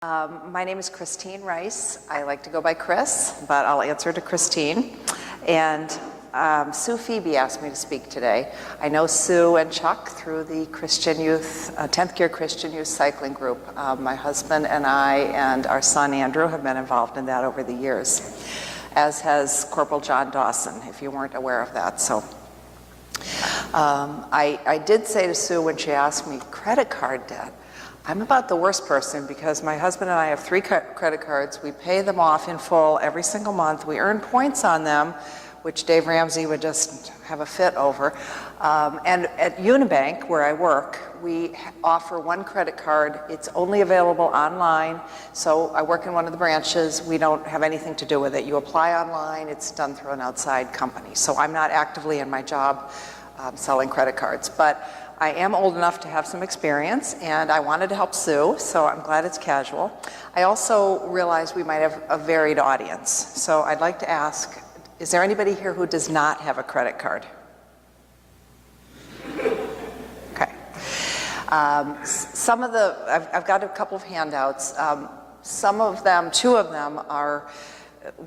My name is Christine Rice. I like to go by Chris, but I'll answer to Christine. And Sue Phoebe asked me to speak today. I know Sue and Chuck through the Christian Youth, 10th Gear Christian Youth Cycling Group. My husband and I and our son Andrew have been involved in that over the years, as has Corporal John Dawson, if you weren't aware of that. So I did say to Sue when she asked me, credit card debt. I'm about the worst person because my husband and I have 3 credit cards. We pay them off in full every single month. We earn points on them, which Dave Ramsey would just have a fit over. And at Unibank, where I work, we offer 1 credit card. It's only available online. So I work in one of the branches. We don't have anything to do with it. You apply online. It's done through an outside company. So I'm not actively in my job selling credit cards. But I am old enough to have some experience, and I wanted to help Sue, so I'm glad it's casual. I also realized we might have a varied audience. So I'd like to ask, is there anybody here who does not have a credit card? Okay. I've got a couple of handouts. Some of them, 2 of them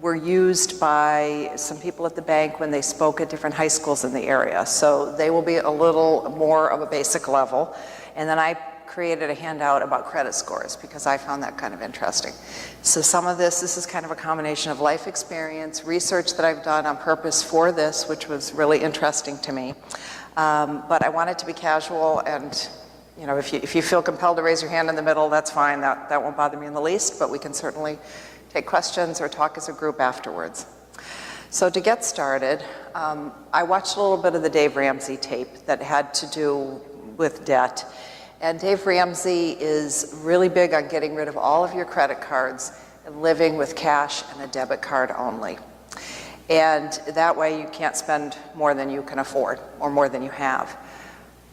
were used by some people at the bank when they spoke at different high schools in the area. So they will be a little more of a basic level. And then I created a handout about credit scores because I found that kind of interesting. So some of this is kind of a combination of life experience, research that I've done on purpose for this, which was really interesting to me. But I want it to be casual, and you know, if you feel compelled to raise your hand in the middle, that's fine. That won't bother me in the least, but we can certainly take questions or talk as a group afterwards. So to get started, I watched a little bit of the Dave Ramsey tape that had to do with debt. And Dave Ramsey is really big on getting rid of all of your credit cards and living with cash and a debit card only. And that way you can't spend more than you can afford or more than you have.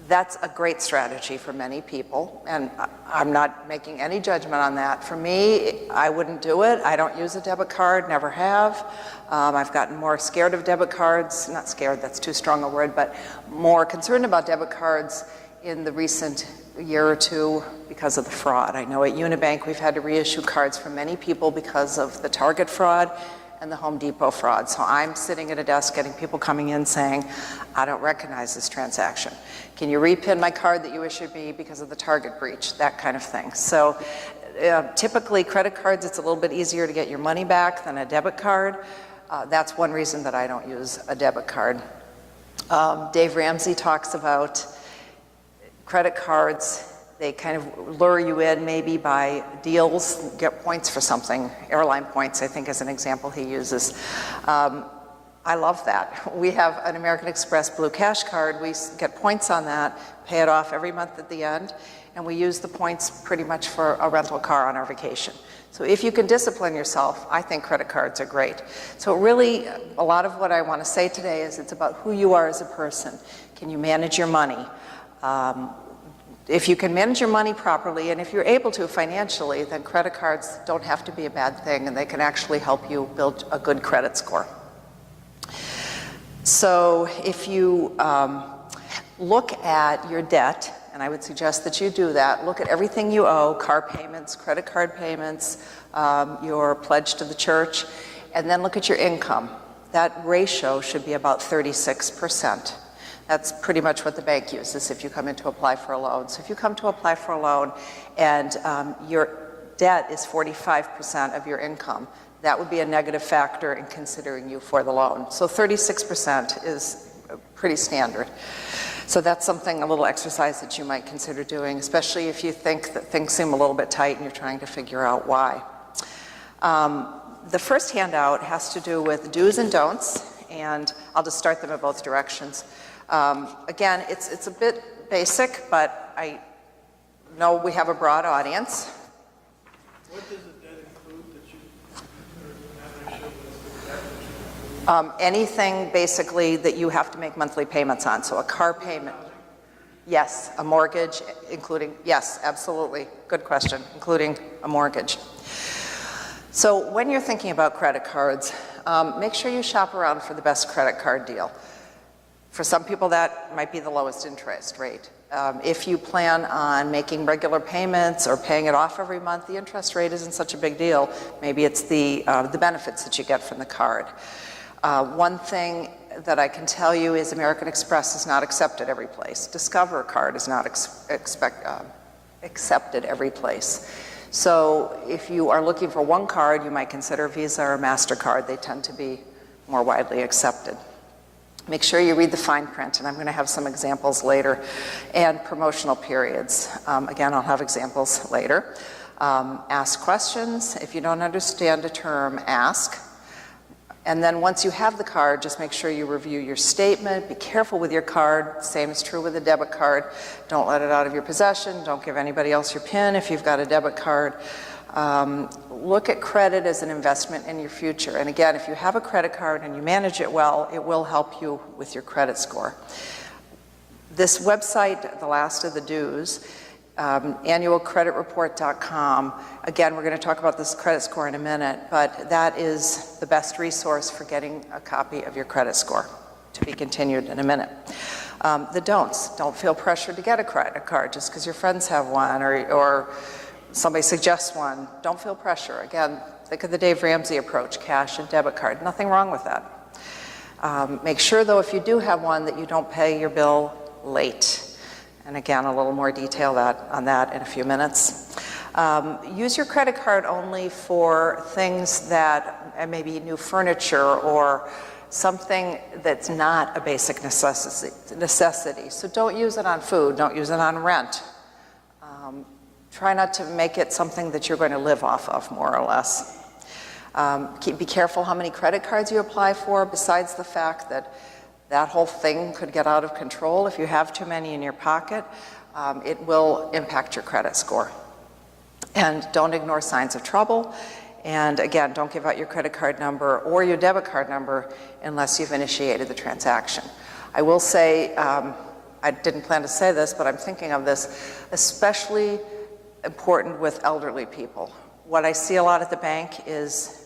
That's a great strategy for many people, and I'm not making any judgment on that. For me, I wouldn't do it. I don't use a debit card, never have. I've gotten more scared of debit cards, not scared, that's too strong a word, but more concerned about debit cards in the recent year or 2 because of the fraud. I know at Unibank we've had to reissue cards for many people because of the Target fraud and the Home Depot fraud. So I'm sitting at a desk getting people coming in saying, I don't recognize this transaction. Can you repin my card that you issued me because of the Target breach? That kind of thing. So typically credit cards, it's a little bit easier to get your money back than a debit card. That's one reason that I don't use a debit card. Dave Ramsey talks about credit cards. They kind of lure you in maybe by deals, get points for something. Airline points, I think, is an example he uses. I love that. We have an American Express Blue Cash card. We get points on that, pay it off every month at the end, and we use the points pretty much for a rental car on our vacation. So if you can discipline yourself, I think credit cards are great. So really, a lot of what I want to say today is it's about who you are as a person. Can you manage your money? If you can manage your money properly, and if you're able to financially, then credit cards don't have to be a bad thing, and they can actually help you build a good credit score. So if you look at your debt, and I would suggest that you do that, look at everything you owe, car payments, credit card payments, your pledge to the church, and then look at your income. That ratio should be about 36%. That's pretty much what the bank uses if you come in to apply for a loan. So if you come to apply for a loan and your debt is 45% of your income, that would be a negative factor in considering you for the loan. So 36% is pretty standard. So that's something, a little exercise that you might consider doing, especially if you think that things seem a little bit tight and you're trying to figure out why. The first handout has to do with do's and don'ts, and I'll just start them in both directions. Again, it's a bit basic, but I know we have a broad audience. What does the debt include that you Anything basically that you have to make monthly payments on. So a car payment, yes, a mortgage, including, yes, absolutely, good question, including a mortgage. So when you're thinking about credit cards, make sure you shop around for the best credit card deal. For some people that might be the lowest interest rate. If you plan on making regular payments or paying it off every month, the interest rate isn't such a big deal. Maybe it's the benefits that you get from the card. One thing that I can tell you is American Express is not accepted every place. Discover card is not accepted every place. So if you are looking for one card, you might consider Visa or MasterCard. They tend to be more widely accepted. Make sure you read the fine print, and I'm going to have some examples later, and promotional periods. Again, I'll have examples later. Ask questions. If you don't understand a term, ask. And then once you have the card, just make sure you review your statement. Be careful with your card. Same is true with a debit card. Don't let it out of your possession. Don't give anybody else your PIN if you've got a debit card. Look at credit as an investment in your future. And again, if you have a credit card and you manage it well, it will help you with your credit score. This website, the last of the do's, annualcreditreport.com. Again, we're going to talk about this credit score in a minute, but that is the best resource for getting a copy of your credit score, to be continued in a minute. The don'ts. Don't feel pressured to get a credit card just because your friends have one or somebody suggests one. Don't feel pressure. Again, think of the Dave Ramsey approach, cash and debit card. Nothing wrong with that. Make sure, though, if you do have one, that you don't pay your bill late. And again, a little more detail on that in a few minutes. Use your credit card only for things that maybe new furniture or something that's not a basic necessity. So don't use it on food. Don't use it on rent. Try not to make it something that you're going to live off of, more or less. Be careful how many credit cards you apply for, besides the fact that that whole thing could get out of control. If you have too many in your pocket, it will impact your credit score. And don't ignore signs of trouble. And again, don't give out your credit card number or your debit card number unless you've initiated the transaction. I will say, I didn't plan to say this, but I'm thinking of this, especially important with elderly people. What I see a lot at the bank is,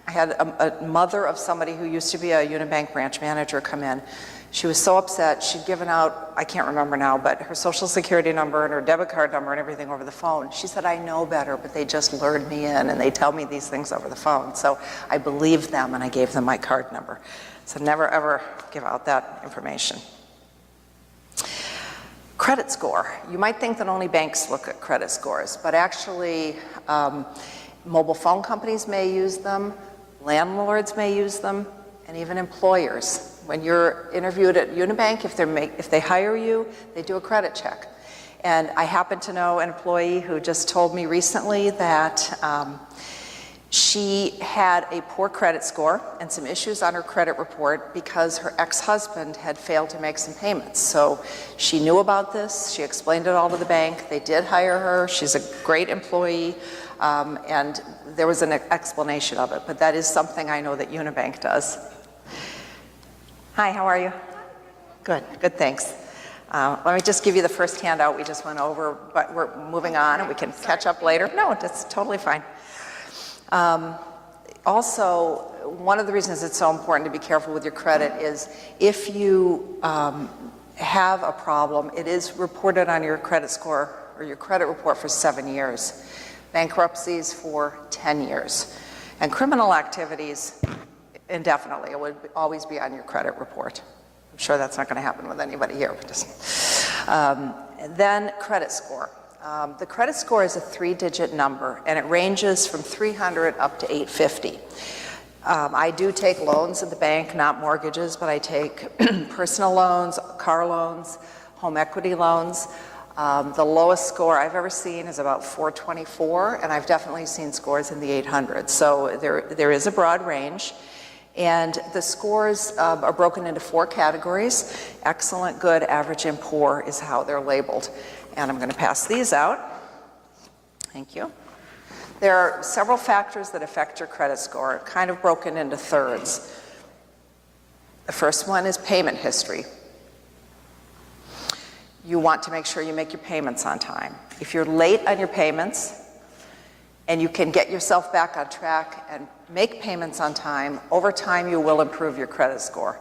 I had a mother of somebody who used to be a Unibank branch manager come in. She was so upset, she'd given out, I can't remember now, but her social security number and her debit card number and everything over the phone. She said, I know better, but they just lured me in and they tell me these things over the phone. So I believed them and I gave them my card number. So never ever give out that information. Credit score. You might think that only banks look at credit scores, but actually mobile phone companies may use them, landlords may use them, and even employers. When you're interviewed at Unibank, if they hire you, they do a credit check. And I happen to know an employee who just told me recently that she had a poor credit score and some issues on her credit report because her ex-husband had failed to make some payments. So she knew about this, she explained it all to the bank, they did hire her, she's a great employee, and there was an explanation of it, but that is something I know that Unibank does. Hi, how are you? Good, good, thanks. Let me just give you the first handout we just went over, but we're moving on and we can catch up later. No, that's totally fine. Also, one of the reasons it's so important to be careful with your credit is if you have a problem, it is reported on your credit score or your credit report for 7 years. Bankruptcies for 10 years. And criminal activities, indefinitely. It would always be on your credit report. I'm sure that's not going to happen with anybody here. But just, then credit score. The credit score is a 3-digit number, and it ranges from 300 up to 850. I do take loans at the bank, not mortgages, but I take personal loans, car loans, home equity loans. The lowest score I've ever seen is about 424, and I've definitely seen scores in the 800s. So there is a broad range. And the scores are broken into 4 categories. Excellent, good, average, and poor is how they're labeled. And I'm going to pass these out. Thank you. There are several factors that affect your credit score, kind of broken into thirds. The first one is payment history. You want to make sure you make your payments on time. If you're late on your payments, and you can get yourself back on track and make payments on time, over time you will improve your credit score.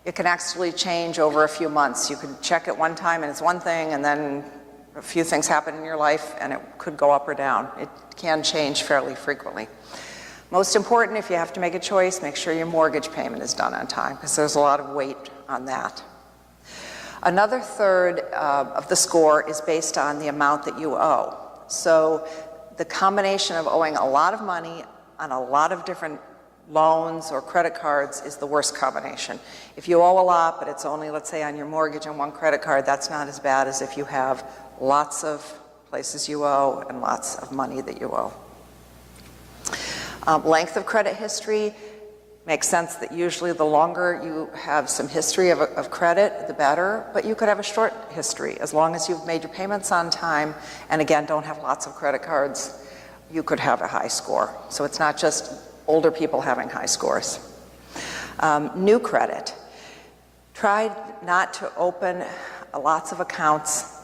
It can actually change over a few months. You could check it one time and it's one thing, and then a few things happen in your life and it could go up or down. It can change fairly frequently. Most important, if you have to make a choice, make sure your mortgage payment is done on time, because there's a lot of weight on that. Another third of the score is based on the amount that you owe. So the combination of owing a lot of money on a lot of different loans or credit cards is the worst combination. If you owe a lot, but it's only, let's say, on your mortgage and one credit card, that's not as bad as if you have lots of places you owe and lots of money that you owe. Length of credit history makes sense that usually the longer you have some history of credit, the better, but you could have a short history. As long as you've made your payments on time, and again, don't have lots of credit cards, you could have a high score. So it's not just older people having high scores. New credit. Try not to open lots of accounts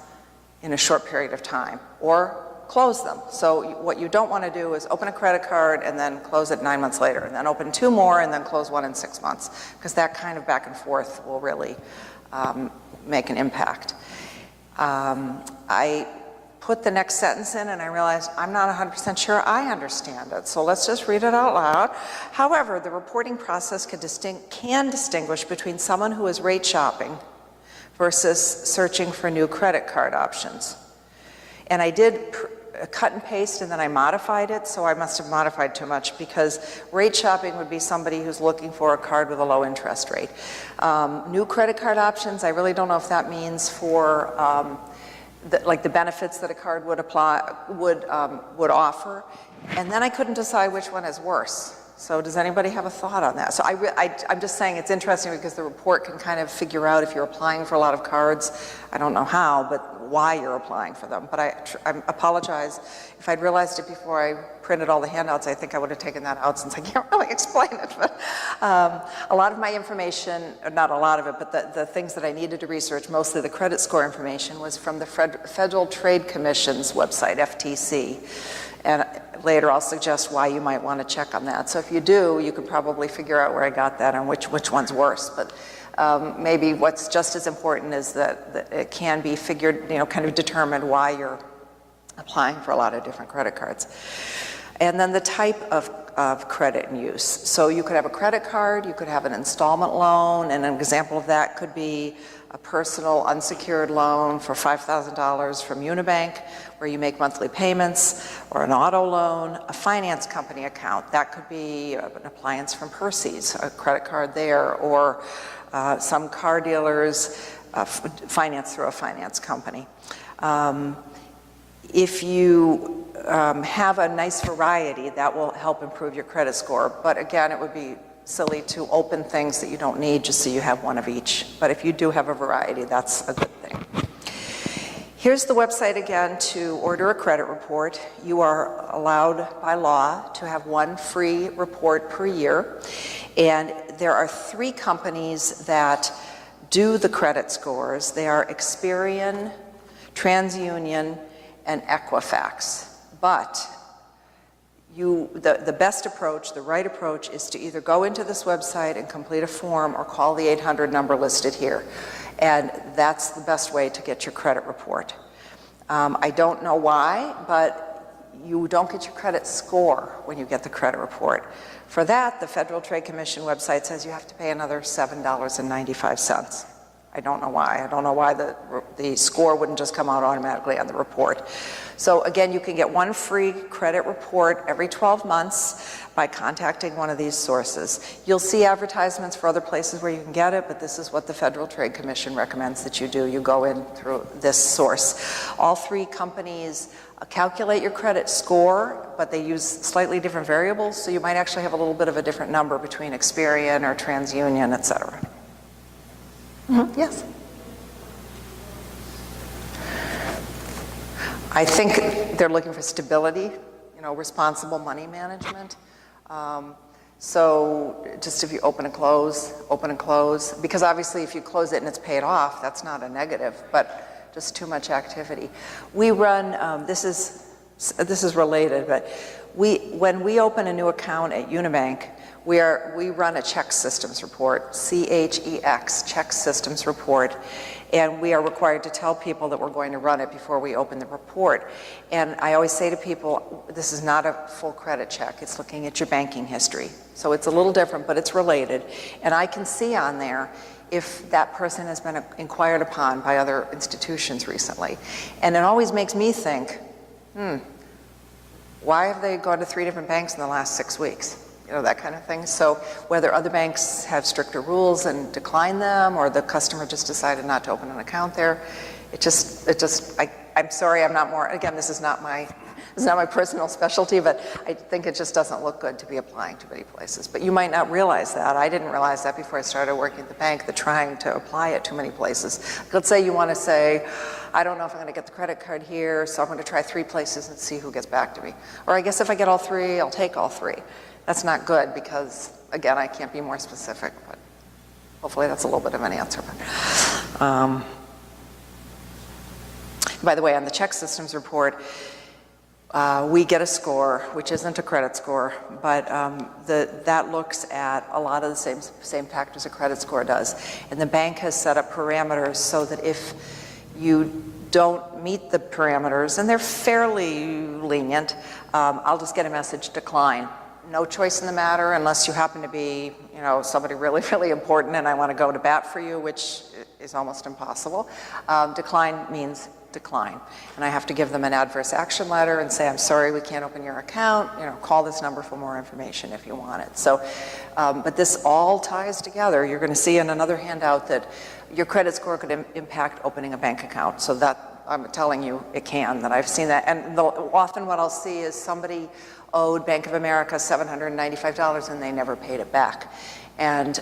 in a short period of time, or close them. So what you don't want to do is open a credit card and then close it 9 months later, and then open 2 more and then close 1 in 6 months, because that kind of back and forth will really make an impact. I put the next sentence in and I realized I'm not 100% sure I understand it, so let's just read it out loud. However, the reporting process can distinguish between someone who is rate shopping versus searching for new credit card options. And I did cut and paste and then I modified it, so I must have modified too much, because rate shopping would be somebody who's looking for a card with a low interest rate. New credit card options, I really don't know if that means for like the benefits that a card would offer. And then I couldn't decide which one is worse. So does anybody have a thought on that? So I'm just saying it's interesting because the report can kind of figure out if you're applying for a lot of cards. I don't know how, but why you're applying for them. But I apologize. If I'd realized it before I printed all the handouts, I think I would have taken that out, since I can't really explain it. But a lot of my information, not a lot of it, but the things that I needed to research, mostly the credit score information, was from the Federal Trade Commission's website, FTC. And later I'll suggest why you might want to check on that. So if you do, you could probably figure out where I got that and which one's worse. But maybe what's just as important is that it can be figured, kind of determined why you're applying for a lot of different credit cards. And then the type of credit and use. So you could have a credit card, you could have an installment loan, and an example of that could be a personal unsecured loan for $5,000 from Unibank, where you make monthly payments, or an auto loan, a finance company account. That could be an appliance from Percy's, a credit card there, or some car dealers finance through a finance company. If you have a nice variety, that will help improve your credit score. But again, it would be silly to open things that you don't need just so you have one of each. But if you do have a variety, that's a good thing. Here's the website again to order a credit report. You are allowed by law to have 1 free report per year. And there are 3 companies that do the credit scores. They are Experian, TransUnion, and Equifax. But the best approach, the right approach, is to either go into this website and complete a form or call the 800 number listed here. And that's the best way to get your credit report. I don't know why, but you don't get your credit score when you get the credit report. For that, the Federal Trade Commission website says you have to pay another $7.95. I don't know why. I don't know why the score wouldn't just come out automatically on the report. So again, you can get 1 free credit report every 12 months by contacting one of these sources. You'll see advertisements for other places where you can get it, but this is what the Federal Trade Commission recommends that you do. You go in through this source. All 3 companies calculate your credit score, but they use slightly different variables, so you might actually have a little bit of a different number between Experian or TransUnion, et cetera. Yes. I think they're looking for stability, responsible money management. So just if you open and close, because obviously if you close it and it's paid off, that's not a negative, but just too much activity. We run, this is related, but when we open a new account at Unibank, We run a check systems report, CHEX, check systems report, and we are required to tell people that we're going to run it before we open the report. And I always say to people, this is not a full credit check, it's looking at your banking history. So it's a little different, but it's related. And I can see on there if that person has been inquired upon by other institutions recently. And it always makes me think, why have they gone to 3 different banks in the last 6 weeks? You know, that kind of thing. So whether other banks have stricter rules and decline them, or the customer just decided not to open an account there, I'm sorry, I'm not more, again, this is not my personal specialty, but I think it just doesn't look good to be applying to many places. But you might not realize that. I didn't realize that before I started working at the bank, that trying to apply it too many places. Let's say you want to say, I don't know if I'm going to get the credit card here, so I'm going to try 3 places and see who gets back to me. Or I guess if I get all 3, I'll take all 3. That's not good because, again, I can't be more specific, but hopefully that's a little bit of an answer. By the way, on the check systems report, we get a score, which isn't a credit score, but that looks at a lot of the same factors a credit score does. And the bank has set up parameters so that if you don't meet the parameters, and they're fairly lenient, I'll just get a message, decline. No choice in the matter unless you happen to be, you know, somebody really, really important and I want to go to bat for you, which is almost impossible. Decline means decline. And I have to give them an adverse action letter and say, I'm sorry, we can't open your account. You know, call this number for more information if you want it. So, but this all ties together. You're going to see in another handout that your credit score could impact opening a bank account. So that, I'm telling you, it can, that I've seen that. And often what I'll see is somebody owed Bank of America $795 and they never paid it back. And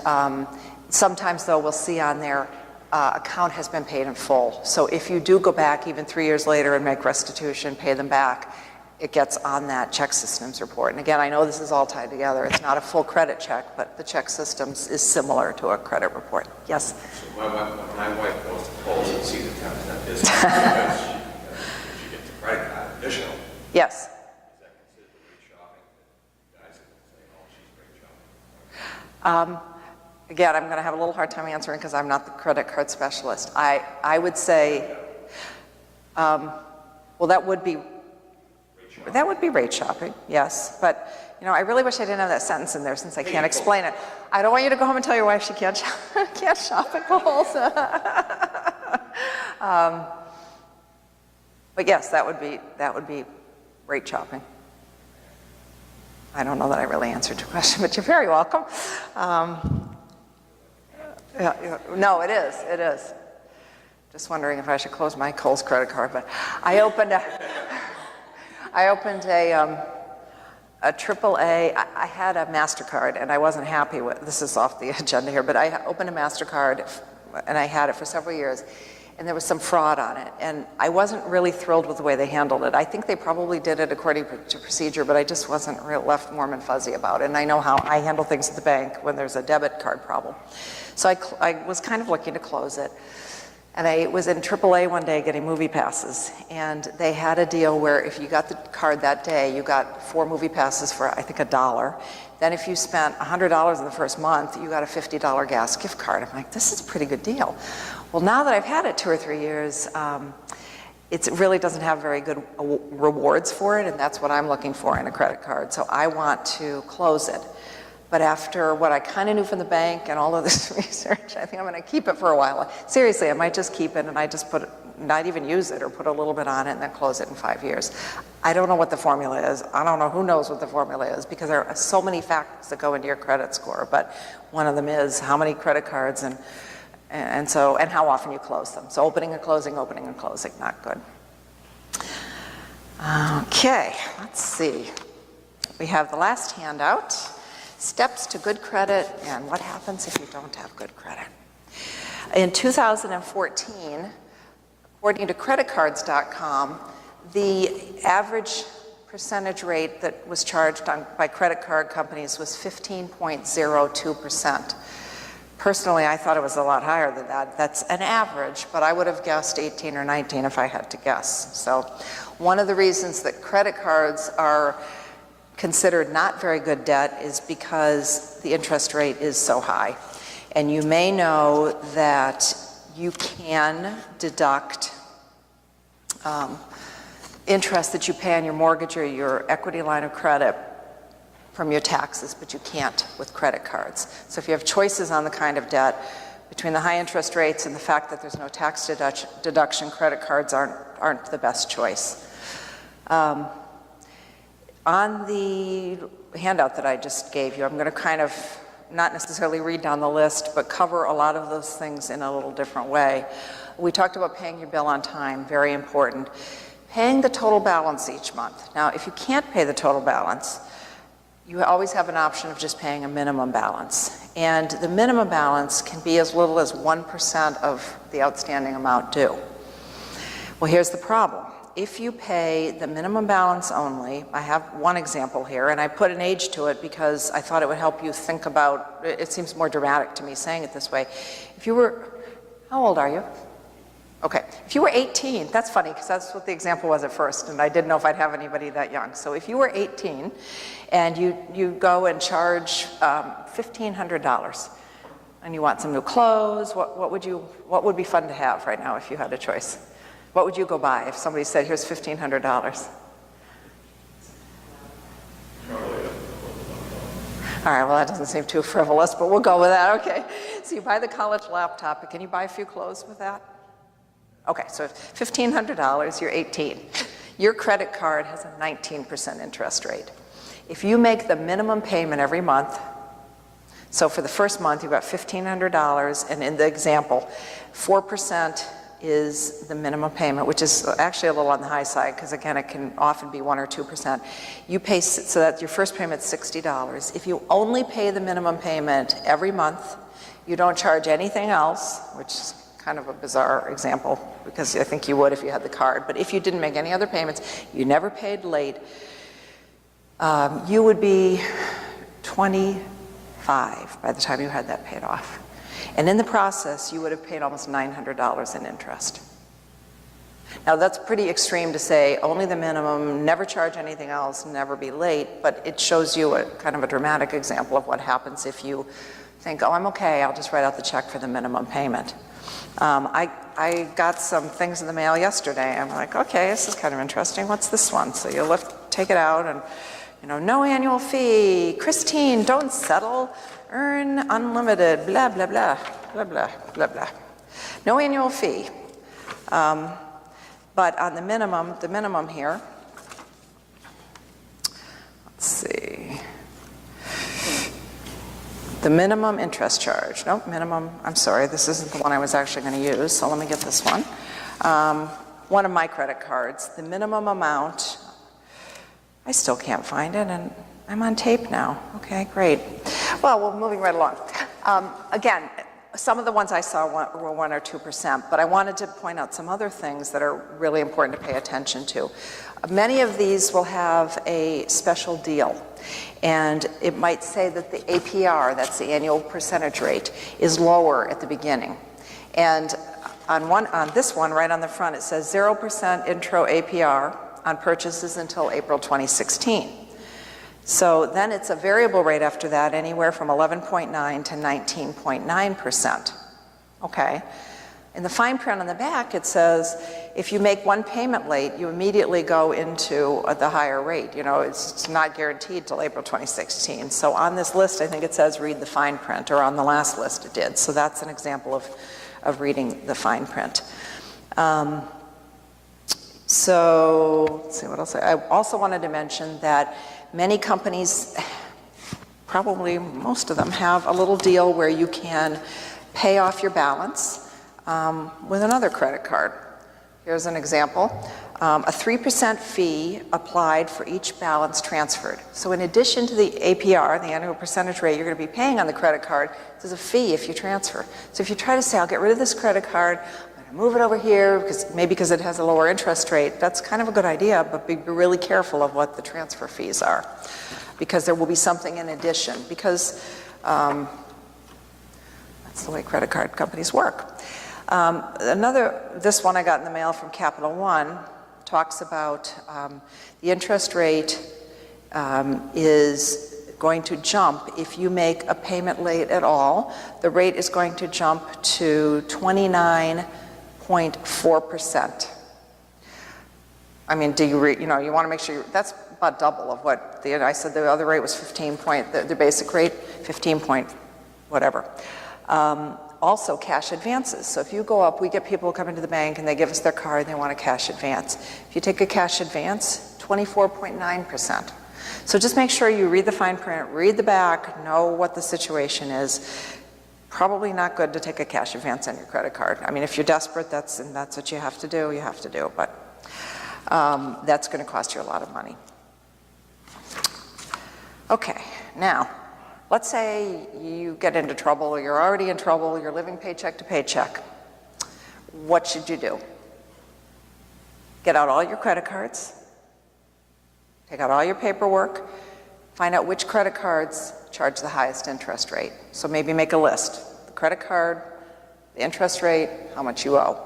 sometimes, though, we'll see on their account has been paid in full. So if you do go back even 3 years later and make restitution, pay them back, it gets on that check systems report. And again, I know this is all tied together. It's not a full credit check, but the check systems is similar to a credit report. Yes? So my wife goes to Kohl's and sees a 10% discount because she gets a credit card additional. Yes. Again, I'm going to have a little hard time answering because I'm not the credit card specialist. I would say, well, that would be rate shopping, yes. But, you know, I really wish I didn't have that sentence in there since I can't explain it. I don't want you to go home and tell your wife she can't shop at Kohl's. But yes, that would be rate shopping. I don't know that I really answered your question, but you're very welcome. No, it is. Just wondering if I should close my Kohl's credit card, but I opened a AAA, I had a MasterCard and I wasn't happy with, this is off the agenda here, but I opened a MasterCard and I had it for several years. And there was some fraud on it, and I wasn't really thrilled with the way they handled it. I think they probably did it according to procedure, but I just wasn't left warm and fuzzy about it. And I know how I handle things at the bank when there's a debit card problem. So I was kind of looking to close it. And I was in AAA one day getting movie passes, and they had a deal where if you got the card that day, you got 4 movie passes for, I think, $1. Then if you spent $100 in the first month, you got a $50 gas gift card. I'm like, this is a pretty good deal. Well, now that I've had it 2 or 3 years, it really doesn't have very good rewards for it, and that's what I'm looking for in a credit card. So I want to close it. But after what I kind of knew from the bank and all of this research, I think I'm going to keep it for a while. Seriously, I might just keep it and I just not even use it or put a little bit on it and then close it in 5 years. I don't know what the formula is. I don't know who knows what the formula is because there are so many factors that go into your credit score. But one of them is how many credit cards and how often you close them. So opening and closing, not good. Okay, let's see. We have the last handout. Steps to good credit and what happens if you don't have good credit. In 2014, according to creditcards.com, the average percentage rate that was charged by credit card companies was 15.02%. Personally, I thought it was a lot higher than that. That's an average, but I would have guessed 18 or 19 if I had to guess. So one of the reasons that credit cards are considered not very good debt is because the interest rate is so high. And you may know that you can deduct interest that you pay on your mortgage or your equity line of credit from your taxes, but you can't with credit cards. So if you have choices on the kind of debt, between the high interest rates and the fact that there's no tax deduction, credit cards aren't the best choice. On the handout that I just gave you, I'm going to kind of not necessarily read down the list, but cover a lot of those things in a little different way. We talked about paying your bill on time, very important. Paying the total balance each month. Now, if you can't pay the total balance, you always have an option of just paying a minimum balance. And the minimum balance can be as little as 1% of the outstanding amount due. Well, here's the problem. If you pay the minimum balance only, I have one example here, and I put an age to it because I thought it would help you think about, it seems more dramatic to me saying it this way. If you were, how old are you? Okay, if you were 18, that's funny because that's what the example was at first, and I didn't know if I'd have anybody that young. So if you were 18 and you go and charge $1,500 and you want some new clothes, what would be fun to have right now if you had a choice? What would you go buy if somebody said, here's $1,500? All right, well, that doesn't seem too frivolous, but we'll go with that, okay. So you buy the college laptop, but can you buy a few clothes with that? Okay, so $1,500, you're 18. Your credit card has a 19% interest rate. If you make the minimum payment every month, so for the first month you've got $1,500, and in the example, 4% is the minimum payment, which is actually a little on the high side because again it can often be 1 or 2%. You pay, so that your first payment's $60. If you only pay the minimum payment every month, you don't charge anything else, which is kind of a bizarre example because I think you would if you had the card, but if you didn't make any other payments, you never paid late, you would be 25 by the time you had that paid off. And in the process, you would have paid almost $900 in interest. Now that's pretty extreme to say only the minimum, never charge anything else, never be late, but it shows you a kind of a dramatic example of what happens if you think, oh, I'm okay, I'll just write out the check for the minimum payment. I got some things in the mail yesterday. I'm like, okay, this is kind of interesting. What's this one? So you take it out and, you know, no annual fee. Christine, don't settle. Earn unlimited, blah, blah, blah, blah, blah, blah, blah. No annual fee. But on the minimum here, let's see. The minimum interest charge. Nope, minimum, I'm sorry, this isn't the one I was actually going to use, so let me get this one. One of my credit cards, the minimum amount, I still can't find it, and I'm on tape now. Okay, great. Well, we're moving right along. Again, some of the ones I saw were 1 or 2%, but I wanted to point out some other things that are really important to pay attention to. Many of these will have a special deal, and it might say that the APR, that's the annual percentage rate, is lower at the beginning. And on this one, right on the front, it says 0% intro APR on purchases until April 2016. So then it's a variable rate after that, anywhere from 11.9 to 19.9%. Okay. In the fine print on the back, it says if you make one payment late, you immediately go into the higher rate. You know, it's not guaranteed till April 2016. So on this list, I think it says read the fine print, or on the last list it did. So that's an example of reading the fine print. So let's see what else. I also wanted to mention that many companies, probably most of them, have a little deal where you can pay off your balance with another credit card. Here's an example. A 3% fee applied for each balance transferred. So in addition to the APR, the annual percentage rate you're going to be paying on the credit card, there's a fee if you transfer. So if you try to say, I'll get rid of this credit card, I'm going to move it over here, because it has a lower interest rate, that's kind of a good idea, but be really careful of what the transfer fees are, because there will be something in addition, because that's the way credit card companies work. This one I got in the mail from Capital One talks about the interest rate is going to jump. If you make a payment late at all, the rate is going to jump to 29.4%. I mean, do you, you want to make sure that's about double of what I said the other rate was 15 point, the basic rate, 15 point, whatever. Also cash advances. So if you go up, we get people come into the bank and they give us their card and they want a cash advance. If you take a cash advance, 24.9%. So just make sure you read the fine print, read the back, know what the situation is. Probably not good to take a cash advance on your credit card. I mean, if you're desperate, that's what you have to do, but that's going to cost you a lot of money. Okay, now, let's say you get into trouble, or you're already in trouble, you're living paycheck to paycheck. What should you do? Get out all your credit cards, take out all your paperwork, find out which credit cards charge the highest interest rate. So maybe make a list. The credit card, the interest rate, how much you owe.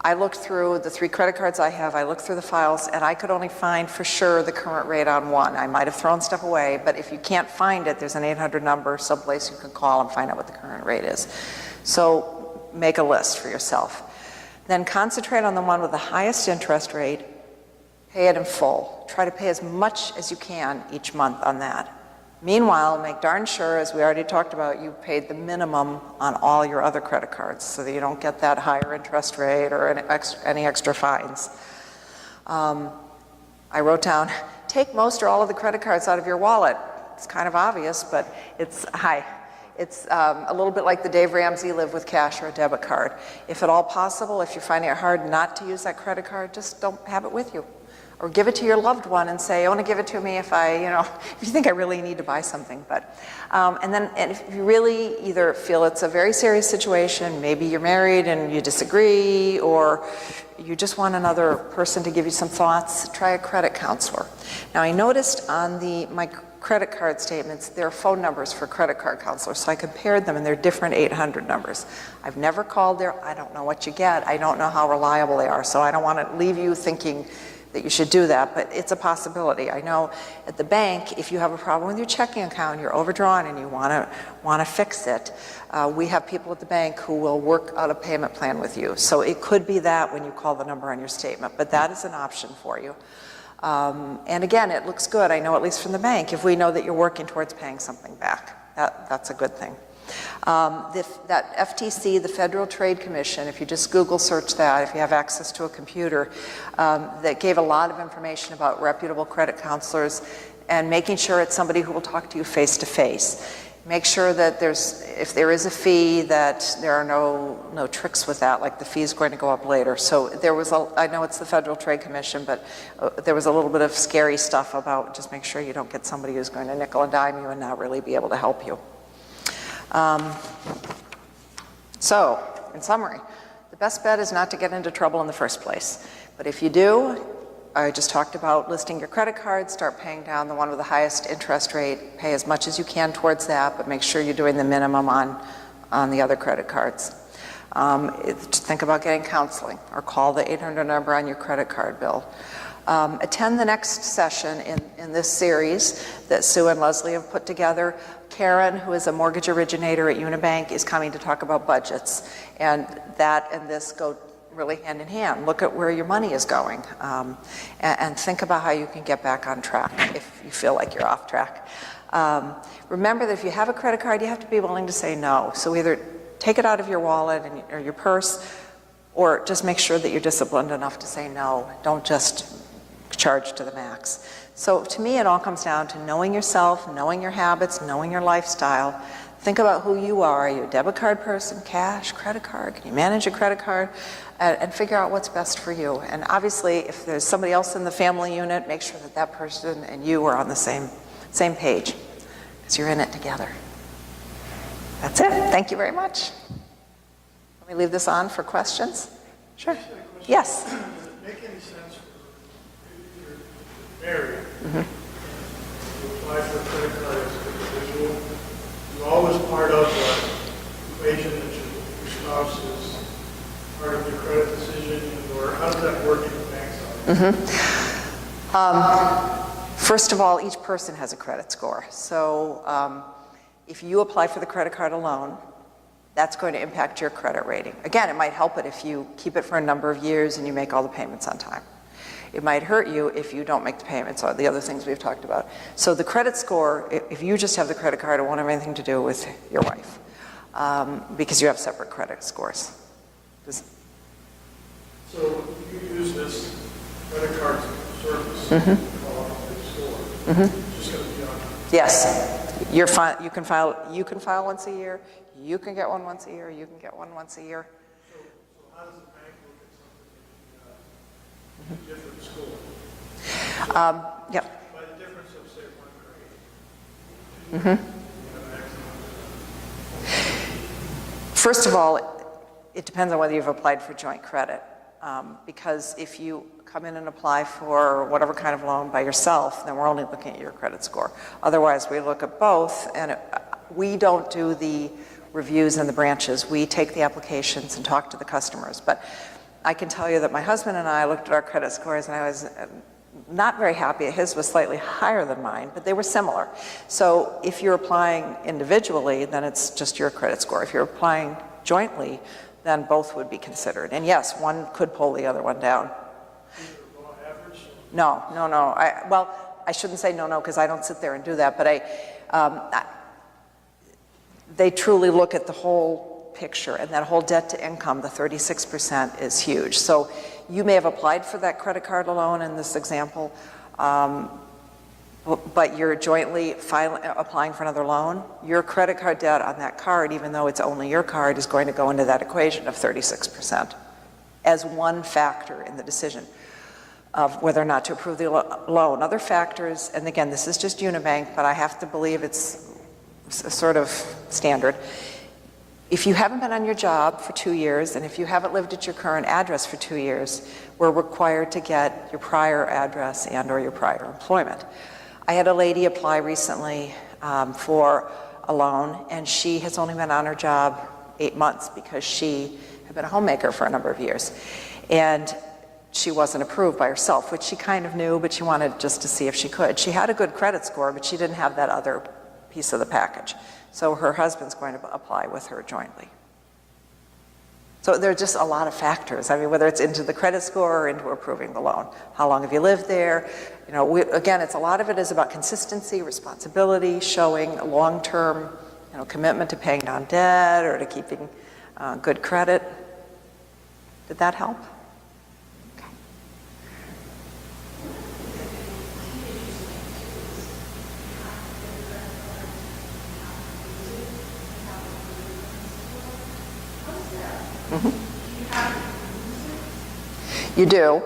I looked through the 3 credit cards I have, I looked through the files, and I could only find for sure the current rate on one. I might have thrown stuff away, but if you can't find it, there's an 800 number, someplace you can call and find out what the current rate is. So make a list for yourself. Then concentrate on the one with the highest interest rate, pay it in full. Try to pay as much as you can each month on that. Meanwhile, make darn sure, as we already talked about, you paid the minimum on all your other credit cards so that you don't get that higher interest rate or any extra fines. I wrote down, take most or all of the credit cards out of your wallet. It's kind of obvious, but it's a little bit like the Dave Ramsey live with cash or a debit card. If at all possible, if you're finding it hard not to use that credit card, just don't have it with you. Or give it to your loved one and say, I want to give it to me if if you think I really need to buy something. But, and if you really either feel it's a very serious situation, maybe you're married and you disagree, or you just want another person to give you some thoughts, try a credit counselor. Now I noticed on my credit card statements, there are phone numbers for credit card counselors, so I compared them and they're different 800 numbers. I've never called there, I don't know what you get, I don't know how reliable they are, so I don't want to leave you thinking that you should do that, but it's a possibility. I know at the bank, if you have a problem with your checking account, you're overdrawn and you want to fix it, we have people at the bank who will work out a payment plan with you. So it could be that when you call the number on your statement, but that is an option for you. And again, it looks good, I know at least from the bank, if we know that you're working towards paying something back. That's a good thing. That FTC, the Federal Trade Commission, if you just Google search that, if you have access to a computer, that gave a lot of information about reputable credit counselors and making sure it's somebody who will talk to you face to face. Make sure that if there is a fee, that there are no tricks with that, like the fee is going to go up later. So I know it's the Federal Trade Commission, but there was a little bit of scary stuff about just make sure you don't get somebody who's going to nickel and dime you and not really be able to help you. So, in summary, the best bet is not to get into trouble in the first place. But if you do, I just talked about listing your credit cards, start paying down the one with the highest interest rate, pay as much as you can towards that, but make sure you're doing the minimum on the other credit cards. Think about getting counseling or call the 800 number on your credit card bill. Attend the next session in this series that Sue and Leslie have put together. Karen, who is a mortgage originator at Unibank, is coming to talk about budgets. And that and this go really hand in hand. Look at where your money is going and think about how you can get back on track if you feel like you're off track. Remember that if you have a credit card, you have to be willing to say no. So either take it out of your wallet or your purse, or just make sure that you're disciplined enough to say no. Don't just charge to the max. So to me, it all comes down to knowing yourself, knowing your habits, knowing your lifestyle. Think about who you are. Are you a debit card person, cash, credit card? Can you manage a credit card? And figure out what's best for you. And obviously, if there's somebody else in the family unit, make sure that that person and you are on the same page, because you're in it together. That's it. Thank you very much. Let me leave this on for questions. Sure. Yes. Does it make any sense for you're married to apply for a credit card as an individual? You're always part of the equation that your spouse is part of your credit decision, or how does that work in the bank side? First of all, each person has a credit score. So if you apply for the credit card alone, that's going to impact your credit rating. Again, it might help it if you keep it for a number of years and you make all the payments on time. It might hurt you if you don't make the payments, or the other things we've talked about. So the credit score, if you just have the credit card, it won't have anything to do with your wife, because you have separate credit scores. So you use this credit card service called the store. It's just going to be on. Yes, you can file once a year. You can get one once a year. You can get one once a year. So how does the bank look at something in a different school? Yep. By the difference of, say, 1 grade. First of all, it depends on whether you've applied for joint credit. Because if you come in and apply for whatever kind of loan by yourself, then we're only looking at your credit score. Otherwise, we look at both, and we don't do the reviews in the branches. We take the applications and talk to the customers. But I can tell you that my husband and I looked at our credit scores, and I was not very happy. His was slightly higher than mine, but they were similar. So if you're applying individually, then it's just your credit score. If you're applying jointly, then both would be considered. And yes, one could pull the other one down. No. Well, I shouldn't say no, because I don't sit there and do that, but they truly look at the whole picture, and that whole debt to income, the 36% is huge. So you may have applied for that credit card loan in this example, but you're jointly applying for another loan. Your credit card debt on that card, even though it's only your card, is going to go into that equation of 36% as one factor in the decision of whether or not to approve the loan. Other factors, and again, this is just Unibank, but I have to believe it's sort of standard. If you haven't been on your job for 2 years, and if you haven't lived at your current address for 2 years, we're required to get your prior address and or your prior employment. I had a lady apply recently for a loan, and she has only been on her job 8 months because she had been a homemaker for a number of years. And she wasn't approved by herself, which she kind of knew, but she wanted just to see if she could. She had a good credit score, but she didn't have that other piece of the package. So her husband's going to apply with her jointly. So there are just a lot of factors. I mean, whether it's into the credit score or into approving the loan. How long have you lived there? You know, again, a lot of it is about consistency, responsibility, showing a long-term, commitment to paying down debt or to keeping good credit. Did that help? Okay. You do.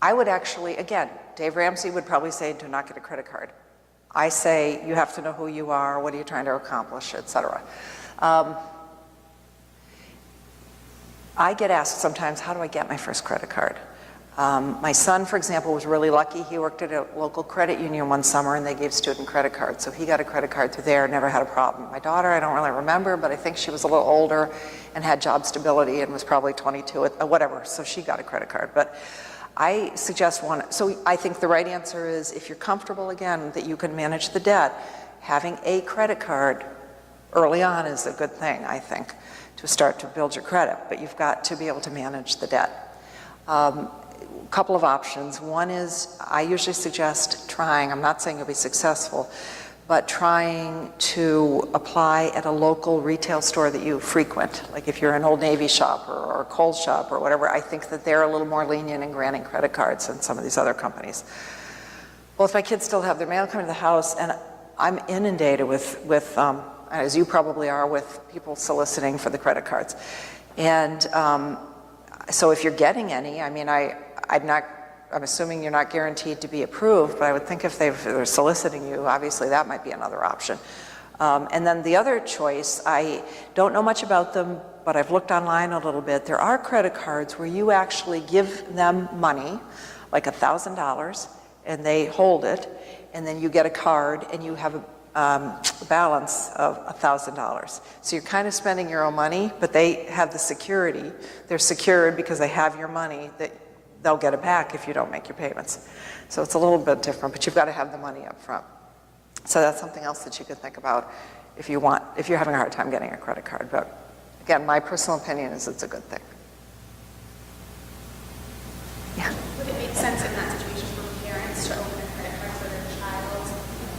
I would actually, again, Dave Ramsey would probably say, do not get a credit card. I say, you have to know who you are, what are you trying to accomplish, etc. I get asked sometimes, how do I get my first credit card? My son, for example, was really lucky. He worked at a local credit union one summer, and they gave student credit cards. So he got a credit card through there, never had a problem. My daughter, I don't really remember, but I think she was a little older and had job stability and was probably 22, whatever. So she got a credit card. But I suggest one. So I think the right answer is, if you're comfortable, again, that you can manage the debt, having a credit card early on is a good thing, I think, to start to build your credit. But you've got to be able to manage the debt. Couple of options. One is, I usually suggest trying, I'm not saying you'll be successful, but trying to apply at a local retail store that you frequent. Like if you're an Old Navy shop or a Kohl's shop or whatever, I think that they're a little more lenient in granting credit cards than some of these other companies. Both my kids still have their mail coming to the house, and I'm inundated with as you probably are, with people soliciting for the credit cards. And so if you're getting any, I mean, I'm assuming you're not guaranteed to be approved, but I would think if they're soliciting you, obviously that might be another option. And then the other choice, I don't know much about them, but I've looked online a little bit. There are credit cards where you actually give them money, like $1,000, and they hold it, and then you get a card and you have a balance of $1,000. So you're kind of spending your own money, but they have the security. They're secured because they have your money that they'll get it back if you don't make your payments. So it's a little bit different, but you've got to have the money up front. So that's something else that you could think about if you're having a hard time getting a credit card. But again, my personal opinion is it's a good thing. Yeah. Would it make sense in that situation for parents to open a credit card for their child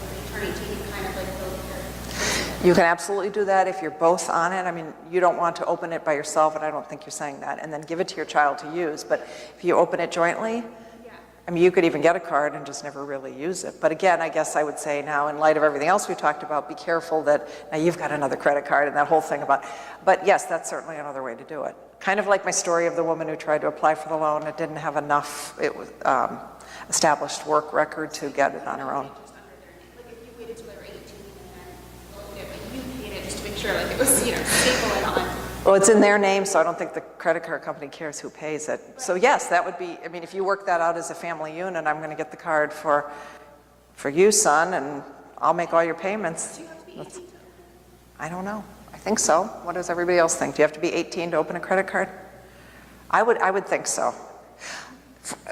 when they turn 18, kind of like build their... You can absolutely do that if you're both on it. I mean, you don't want to open it by yourself, and I don't think you're saying that, and then give it to your child to use. But if you open it jointly, I mean, you could even get a card and just never really use it. But again, I guess I would say now, in light of everything else we talked about, be careful that now you've got another credit card and that whole thing about, but yes, that's certainly another way to do it. Kind of like my story of the woman who tried to apply for the loan. It didn't have enough established work record to get it on her own. Like if you waited till they were 18 and then looked at it, but you paid it just to make sure like it was, you know, stable and on. Well, it's in their name, so I don't think the credit card company cares who pays it. So yes, that would be, I mean, if you work that out as a family unit, I'm going to get the card for you, son, and I'll make all your payments. Do you have to be 18 to open? I don't know. I think so. What does everybody else think? Do you have to be 18 to open a credit card? I would think so.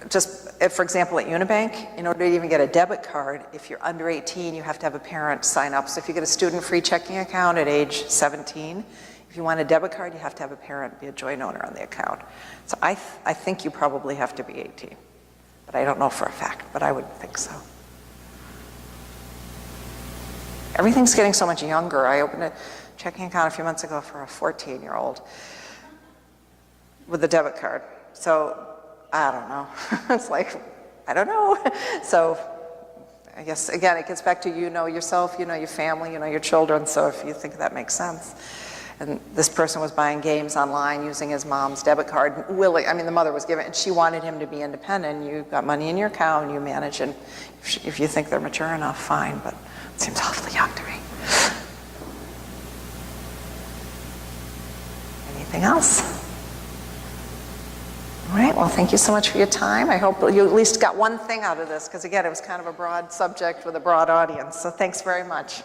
Just, if, for example, at Unibank, in order to even get a debit card, if you're under 18, you have to have a parent sign up. So if you get a student-free checking account at age 17, if you want a debit card, you have to have a parent be a joint owner on the account. So I think you probably have to be 18. But I don't know for a fact, but I would think so. Everything's getting so much younger. I opened a checking account a few months ago for a 14-year-old with a debit card. So I don't know. It's like, I don't know. So I guess, again, it gets back to you know yourself, you know your family, you know your children. So if you think that makes sense. And this person was buying games online using his mom's debit card. Willie, I mean, the mother was giving it, and she wanted him to be independent. You've got money in your account, you manage, and if you think they're mature enough, fine, but it seems awfully young to me. Anything else? All right, well, thank you so much for your time. I hope you at least got one thing out of this, because again, it was kind of a broad subject with a broad audience, so thanks very much.